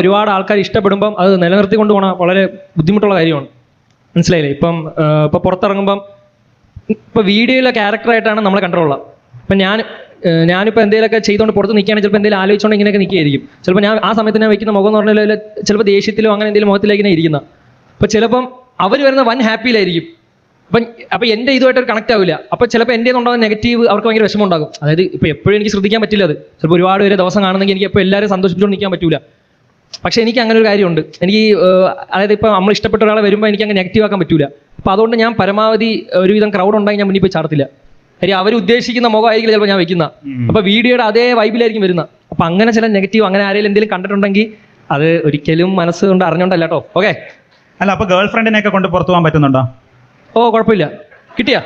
ഒരുപാട് ആൾക്കാർ ഇഷ്ടപ്പെടുമ്പം അത് നിലനിർത്തി കൊണ്ടുപോകണ വളരെ ബുദ്ധിമുട്ടുള്ള കാര്യമാണ്. മനസ്സിലായില്ലേ? ഇപ്പം പുറത്തിറങ്ങുമ്പം ഇപ്പോൾ വീഡിയോയിലെ ക്യാരക്ടറായിട്ടാണ് നമ്മളെ കൺട്രോളുള്ളത്. ഇപ്പം ഞാനിപ്പോൾ എന്തെങ്കിലുമൊക്കെ ചെയ്തുകൊണ്ട് പുറത്ത് നിൽക്കുകയാണെങ്കിൽ ചിലപ്പോൾ എന്തെങ്കിലും ആലോചിച്ചുകൊണ്ട് ഇങ്ങനെയൊക്കെ നിൽക്കുകയായിരിക്കും. ചിലപ്പോൾ ഞാൻ ആ സമയത്ത് ഞാൻ വയ്ക്കുന്ന മുഖം എന്ന് പറഞ്ഞാൽ ചിലപ്പോൾ ദേഷ്യത്തിലോ അങ്ങനെ എന്തെങ്കിലും മുഖത്തിലേക്ക് ഇങ്ങനെ ഇരിക്കുന്ന. അപ്പോൾ ചിലപ്പം അവർ വരുന്ന വൻ ഹാപ്പിയിലായിരിക്കും. അപ്പം എൻ്റെ ഇതുമായിട്ടൊരു കണക്ട് ആവില്ല. അപ്പോൾ ചിലപ്പോൾ എൻ്റെ ഉണ്ടാകുന്ന നെഗറ്റീവ് അവർക്ക് ഭയങ്കര വിഷമം ഉണ്ടാകും. അതായത് ഇപ്പോൾ എപ്പോഴും എനിക്ക് ശ്രദ്ധിക്കാൻ പറ്റില്ല. അത് ചിലപ്പോൾ ഒരുപാട് പേര് ദിവസം കാണുന്നെങ്കിൽ എനിക്ക് ഇപ്പോൾ എല്ലാവരും സന്തോഷിപ്പിച്ചുകൊണ്ട് നിൽക്കാൻ പറ്റില്ല. പക്ഷേ എനിക്ക് അങ്ങനെ ഒരു കാര്യമുണ്ട്. എനിക്ക് അതായത് ഇപ്പോൾ നമ്മൾ ഇഷ്ടപ്പെട്ട ഒരാളെ വരുമ്പോൾ എനിക്ക് അങ്ങനെ നെഗറ്റീവ് ആക്കാൻ പറ്റില്ല. അപ്പോൾ അതുകൊണ്ട് ഞാൻ പരമാവധി ഒരുവിധം ക്രൗഡ് ഉണ്ടെങ്കിൽ ഞാൻ മുന്നിൽ പോയി ചാടത്തില്ല. കാര്യം അവർ ഉദ്ദേശിക്കുന്ന മുഖമായിരിക്കും ചിലപ്പോൾ ഞാൻ വെക്കുന്ന. അപ്പോൾ വീഡിയോയുടെ അതേ വൈബിലായിരിക്കും വരുന്നത്. അപ്പോൾ അങ്ങനെ ചില നെഗറ്റീവ് അങ്ങനെ ആരെങ്കിലും എന്തെങ്കിലും കണ്ടിട്ടുണ്ടെങ്കിൽ അത് ഒരിക്കലും മനസ്സ് കൊണ്ട് അറിഞ്ഞോണ്ടല്ല കേട്ടോ. ഓക്കെ. അല്ല, അപ്പോൾ ഗേൾ ഫ്രണ്ടിനെയൊക്കെ കൊണ്ട് പുറത്തു പോകാൻ പറ്റുന്നുണ്ടോ? ഓ, കുഴപ്പമില്ല. കിട്ടിയാ?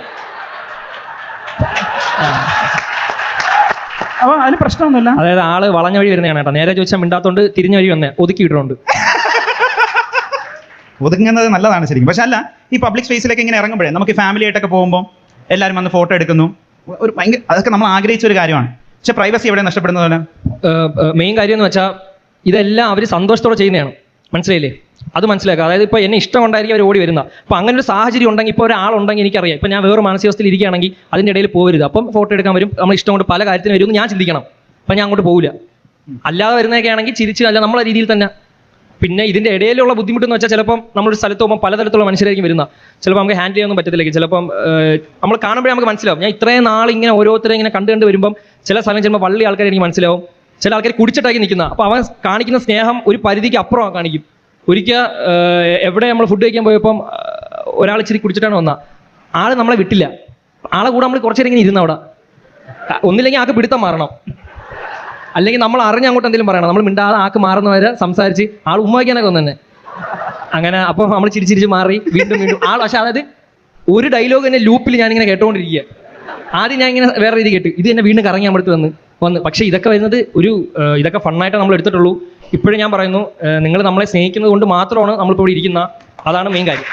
അപ്പോൾ അതിന് പ്രശ്നമൊന്നുമില്ല. അതായത് ആള് വളഞ്ഞ വഴി വരുന്നതാണ് കേട്ടോ. നേരെ ചോദിച്ചാൽ മിണ്ടാത്തോണ്ട് തിരിഞ്ഞ വഴി വന്നേ ഒതുക്കി ഇട്ടിട്ടുണ്ട്. ഒതുങ്ങുന്നത് നല്ലതാണ് ശരിക്കും. പക്ഷെ അല്ല, ഈ പബ്ലിക് സ്പേസിലേക്ക് ഇങ്ങനെ ഇറങ്ങുമ്പോഴേ നമുക്ക് ഫാമിലി ആയിട്ടൊക്കെ പോകുമ്പോൾ എല്ലാവരും വന്ന് ഫോട്ടോ എടുക്കുന്നു. ഒരു ഭയങ്കര അതൊക്കെ നമ്മൾ ആഗ്രഹിച്ച ഒരു കാര്യമാണ്. പക്ഷെ പ്രൈവസി എവിടെ നഷ്ടപ്പെടുന്നതല്ല. മെയിൻ കാര്യം എന്ന് വെച്ചാൽ ഇതെല്ലാം അവർ സന്തോഷത്തോടെ ചെയ്യുന്നതാണ്. മനസ്സിലായില്ലേ? അത് മനസ്സിലാക്കുക. അതായത് ഇപ്പോൾ എന്നെ ഇഷ്ടം കൊണ്ടായിരിക്കും അവർ ഓടി വരുന്നത്. അപ്പോൾ അങ്ങനെ ഒരു സാഹചര്യം ഉണ്ടെങ്കിൽ ഇപ്പോൾ ഒരാളുണ്ടെങ്കിൽ എനിക്കറിയാം ഇപ്പോൾ ഞാൻ വേറെ മാനസികാവസ്ഥയിൽ ഇരിക്കുകയാണെങ്കിൽ അതിൻ്റെ ഇടയിൽ പോകരുത്. അപ്പം ഫോട്ടോ എടുക്കാൻ വരും, നമ്മൾ ഇഷ്ടം കൊണ്ട് പല കാര്യത്തിന് വരുമെന്ന് ഞാൻ ചിന്തിക്കണം. അപ്പം ഞാൻ അങ്ങോട്ട് പോകില്ല. അല്ലാതെ വരുന്നതൊക്കെ ആണെങ്കിൽ ചിരിച്ച് അല്ല നമ്മളെ രീതിയിൽ തന്നെ. പിന്നെ ഇതിൻ്റെ ഇടയിലുള്ള ബുദ്ധിമുട്ടെന്ന് വെച്ചാൽ ചിലപ്പം നമ്മളൊരു സ്ഥലത്ത് പോകുമ്പോൾ പലതരത്തിലുള്ള മനുഷ്യരായിരിക്കും വരുന്നത്. ചിലപ്പോൾ നമുക്ക് ഹാൻഡിൽ ചെയ്യാനൊന്നും പറ്റത്തില്ല. ചിലപ്പം നമ്മൾ കാണുമ്പോഴേ നമുക്ക് മനസ്സിലാവും. ഞാൻ ഇത്രയും നാൾ ഇങ്ങനെ ഓരോരുത്തരെ ഇങ്ങനെ കണ്ട് വരുമ്പം ചില സമയം ചിലപ്പോൾ വള്ളി ആൾക്കാർ എനിക്ക് മനസ്സിലാവും. ചില ആൾക്കാർ കുടിച്ചിട്ടാക്കി നിൽക്കുന്ന. അപ്പോൾ അവൻ കാണിക്കുന്ന സ്നേഹം ഒരു പരിധിക്ക് അപ്പുറം കാണിക്കും. ഒരിക്കൽ എവിടെ നമ്മൾ ഫുഡ് കഴിക്കാൻ പോയപ്പം ഒരാൾ ഇച്ചിരി കുടിച്ചിട്ടാണ് വന്നത്. ആൾ നമ്മളെ വിട്ടില്ല. ആളെ കൂടെ നമ്മൾ കുറച്ച് നേരം ഇങ്ങനെ ഇരുന്ന അവിടെ. ഒന്നില്ലെങ്കിൽ ആൾക്ക് പിടുത്തം മാറണം, അല്ലെങ്കിൽ നമ്മൾ അറിഞ്ഞ് അങ്ങോട്ട് എന്തെങ്കിലും പറയണം. നമ്മൾ മിണ്ടാതെ ആൾക്ക് മാറുന്നവരെ സംസാരിച്ച് ആൾ ഉമ്മ വയ്ക്കാനൊക്കെ ഒന്ന് തന്നെ അങ്ങനെ. അപ്പോൾ നമ്മൾ ചിരിച്ചിരിച്ച് മാറി വീണ്ടും വീണ്ടും ആൾ. പക്ഷേ അതായത് ഒരു ഡയലോഗ് തന്നെ ലൂപ്പിൽ ഞാനിങ്ങനെ കേട്ടുകൊണ്ടിരിക്കുക. ആദ്യം ഞാൻ ഇങ്ങനെ വേറെ രീതി കേട്ടു, ഇത് തന്നെ വീണ്ടും കറങ്ങി നമ്മുടെ അടുത്ത് വന്ന്. പക്ഷേ ഇതൊക്കെ വരുന്നത് ഇതൊക്കെ ഫണ്ണായിട്ട് നമ്മൾ എടുത്തിട്ടുള്ളൂ. ഇപ്പോഴും ഞാൻ പറയുന്നു, നിങ്ങൾ നമ്മളെ സ്നേഹിക്കുന്നത് കൊണ്ട് മാത്രമാണ് നമ്മളിപ്പോൾ ഇവിടെ ഇരിക്കുന്ന. അതാണ് മെയിൻ കാര്യം.